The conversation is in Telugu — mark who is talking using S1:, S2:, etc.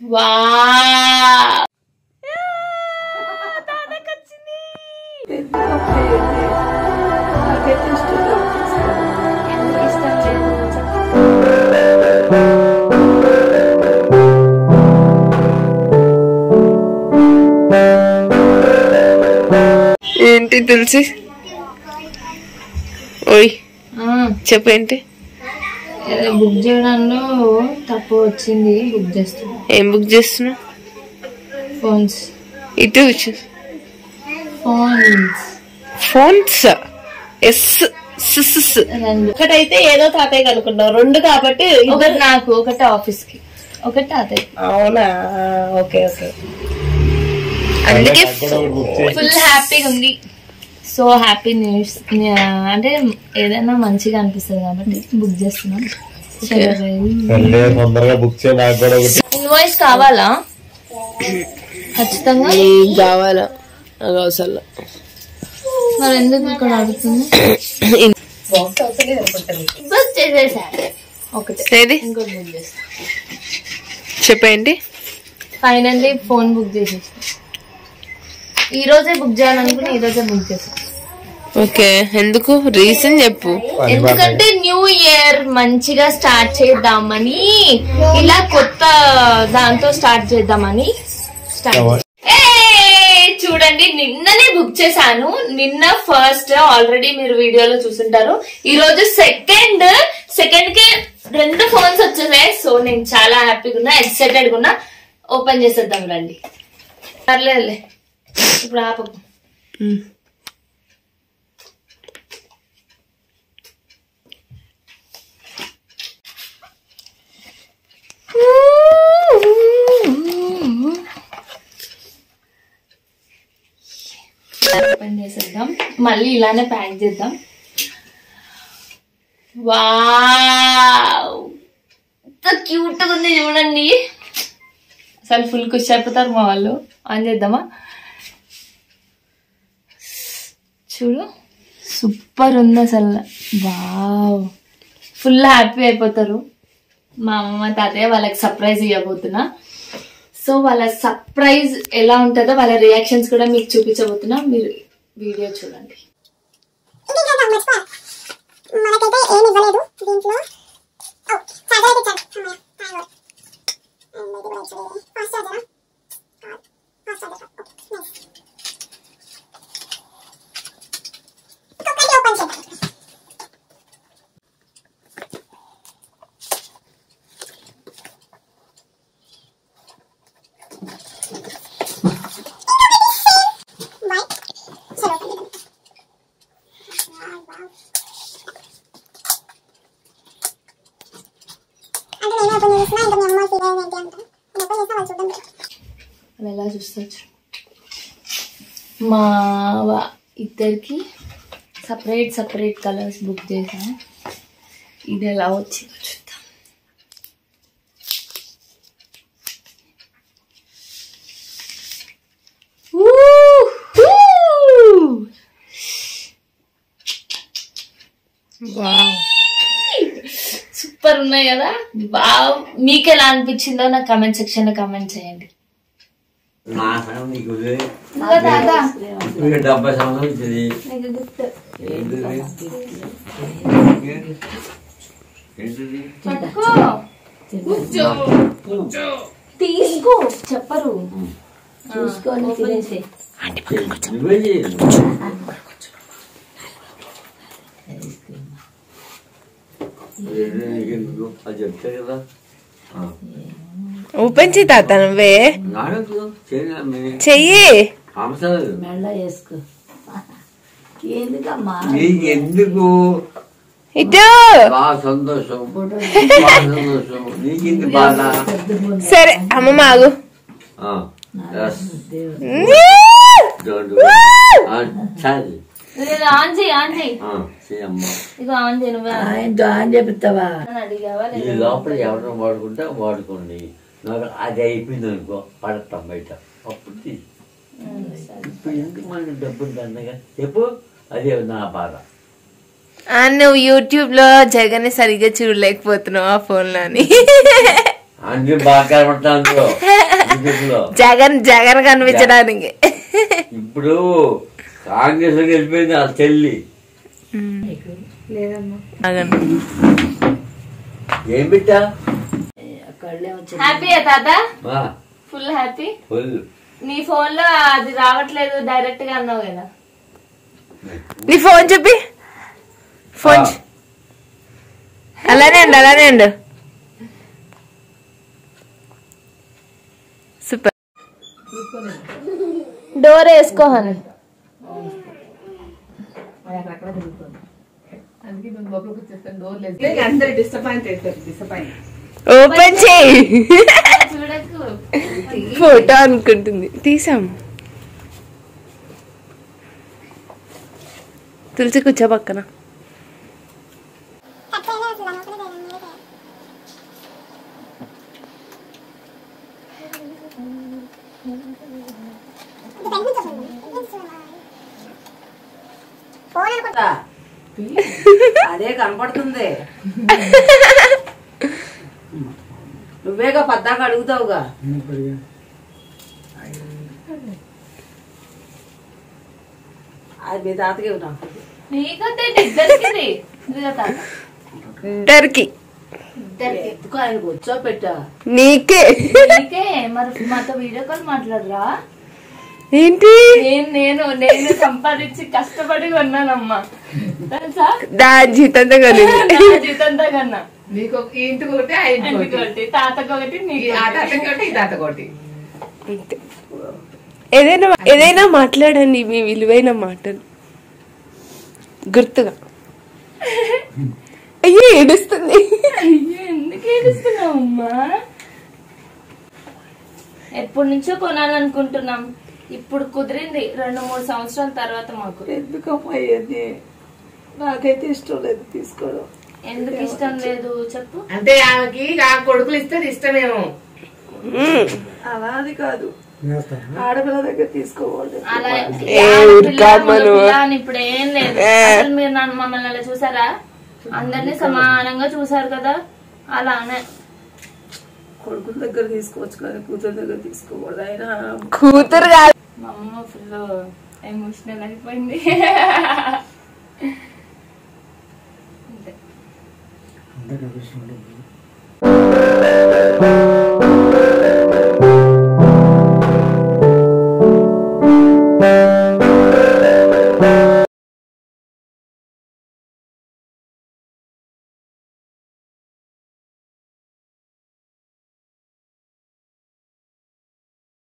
S1: వావ్ ఏంటి తులసి ఓయ్ చెప్పేంటి
S2: బుక్ చేయడంలో తప్పు వచ్చింది బుక్ చేస్తున్నా
S1: ఏం బుక్ చేస్తున్నా
S2: ఫోన్స్
S1: ఇటు ఫోన్స్
S2: ఒకటైతే ఏదో తాతయ్య కనుక్కున్నావు 2 కాబట్టి ఒకటి నాకు ఒకటి ఆఫీస్ కి ఒకటి తాతయ్య అవునా ఓకే ఓకే
S1: అందుకే
S2: ఫుల్ హ్యాపీగా ఉంది సో హ్యాపీ న్యూస్ అంటే ఏదైనా మంచిగా అనిపిస్తుంది కాబట్టి బుక్ చేస్తున్నాం ఇన్వాయిస్ కావాలా ఖచ్చితంగా
S1: కావాలా అవసరం
S2: మరి ఎందుకు ఇక్కడ అడుగుతుంది బుక్ చేసేసా ఒకటి ఇంకోటి బుక్ చేస్తా
S1: చెప్పండి
S2: ఫైనల్లీ ఫోన్ బుక్ చేసేసి ఈ రోజే బుక్ చేయాలనుకుని ఈ రోజే బుక్ చేసా
S1: ఓకే ఎందుకు రీజన్ చెప్పు
S2: ఎందుకంటే న్యూ ఇయర్ మంచిగా స్టార్ట్ చేద్దామని ఇలా కొత్త దాంతో స్టార్ట్ చేద్దామని చూడండి నిన్ననే బుక్ చేశాను నిన్న ఫస్ట్ ఆల్రెడీ మీరు వీడియోలో చూసుంటారు ఈ రోజు సెకండ్ కి 2 ఫోన్స్ వచ్చేసాయి సో నేను చాలా హ్యాపీగా ఉన్నా ఎక్సైటెడ్ గా ఉన్నా ఓపెన్ చేసేద్దాం రండి పర్లేదులే ఇప్పుడు ఆప ఓపెన్ చేసేద్దాం మళ్ళీ ఇలానే ప్యాక్ చేద్దాం వావ్ ఎంత క్యూట్ గా ఉంది చూడండి అసలు ఫుల్ ఖుషి అయిపోతారు మా వాళ్ళు ఆన్ చేద్దామా చూడు సూపర్ ఉంది అసలు వావ్ ఫుల్ హ్యాపీ అయిపోతారు మా అమ్మ తాతయ్య వాళ్ళకి సర్ప్రైజ్ ఇవ్వబోతున్నా సో వాళ్ళ సర్ప్రైజ్ ఎలా ఉంటుందో వాళ్ళ రియాక్షన్స్ కూడా మీకు చూపించబోతున్నా మీరు వీడియో చూడండి ఎలా చూస్తారు మా ఇద్దరికి సపరేట్ కలర్స్ బుక్ చేసాను ఇది ఎలా వచ్చిందో చూద్దాం సూపర్ ఉన్నాయి కదా వావ్ మీకు ఎలా అనిపించిందో నా కమెంట్ సెక్షన్ లో కమెంట్ చేయండి తీసుకో చెప్పరు చూసుకొని తినేసి
S1: ఓపెన్ చేయి తాత నువ్వే చెయ్యి
S3: ఎందుకు
S1: ఇటు
S3: సంతోషం
S1: సరే అమ్మ ఆగు
S3: లోపల ఎవరైనా వాడుకుంటే వాడుకోండి నాకు అది అయిపోయింది అనుకో పడతాం బయట అప్పుడు ఇప్పుడు ఎందుకు మన డబ్బులు దండగా చెప్పు అదే నా బాధ
S1: నువ్వు యూట్యూబ్ లో జగన్ సరిగ్గా చూడలేకపోతున్నావు ఆ ఫోన్ లోని
S3: అన్ని బాగా కనబడతాను
S1: జగన్ జగన్ కనిపించడానికి.
S3: ఇప్పుడు కాంగ్రెస్ లోకి వెళ్ళిపోయింది ఆ చెల్లి. ఏం పెట్టా
S2: హ్యాపీ తాత, ఫుల్ హ్యాపీ. నీ ఫోన్ లో అది రావట్లేదు డైరెక్ట్ గా అన్నావు కదా.
S1: నీ ఫోన్ చెప్పి ఫోన్ అలానే అండి అలానే అండి. సూపర్. డోర్ వేసుకోవాలి. ఓపెన్ చేయి. ఫోటో అనుకుంటుంది. తీసాం. తులసి కూర్చో పక్కన.
S4: అదే కనపడుతుంది. నువ్వేగా పద్దాక అడుగుతావుగా. అది మీ తాతకి
S1: ఇద్దరికి
S4: ఆయన కూర్చోపెట్టా.
S1: నీకే
S2: మరి మాతో వీడియో కాల్ మాట్లాడరా.
S1: ఏంటి
S2: నేను నేను సంపాదించి కష్టపడి కొన్నానమ్మా తెలుసా.
S1: దాని జీతంతో కొనింది.
S2: జీతంతో కన్నా.
S4: నీకు ఇంటికి ఒకటి
S2: ఒకటి తాతకు ఒకటి నీకు
S4: తాతకోటి.
S1: ఏదైనా మాట్లాడండి మీ విలువైన మాటలు గుర్తుగా. అయ్యో ఏడుస్తుంది.
S2: అయ్యో ఎందుకు ఏడుస్తున్నావమ్మా. ఎప్పటి నుంచో కొనాలనుకుంటున్నాం. ఇప్పుడు కుదిరింది 2-3 సంవత్సరాల తర్వాత మాకు.
S4: ఎందుకమ్మా ఇవన్నీ? నాకైతే ఇష్టం లేదు తీసుకోవడం.
S2: ఎందుకు ఇష్టం లేదు చెప్పు.
S4: అంటే ఆమెకి ఆ కొడుకులు ఇస్తే ఇష్టమేమో. అలా అది కాదు, ఆడపిల్ల దగ్గర తీసుకోకూడదు.
S2: అలా ఇప్పుడు ఏం లేదు. అసలు మీరు నన్ను మమ్మల్ని అలా చూసారా? అందరినీ సమానంగా చూసారు కదా. అలానే
S4: కొడుకుల దగ్గర తీసుకోవచ్చు కానీ కూతురు దగ్గర తీసుకోకూడదు. ఆయన
S1: కూతురు కాదు.
S2: మా అమ్మ ఫుల్ ఎమోషనల్ అయిపోయింది.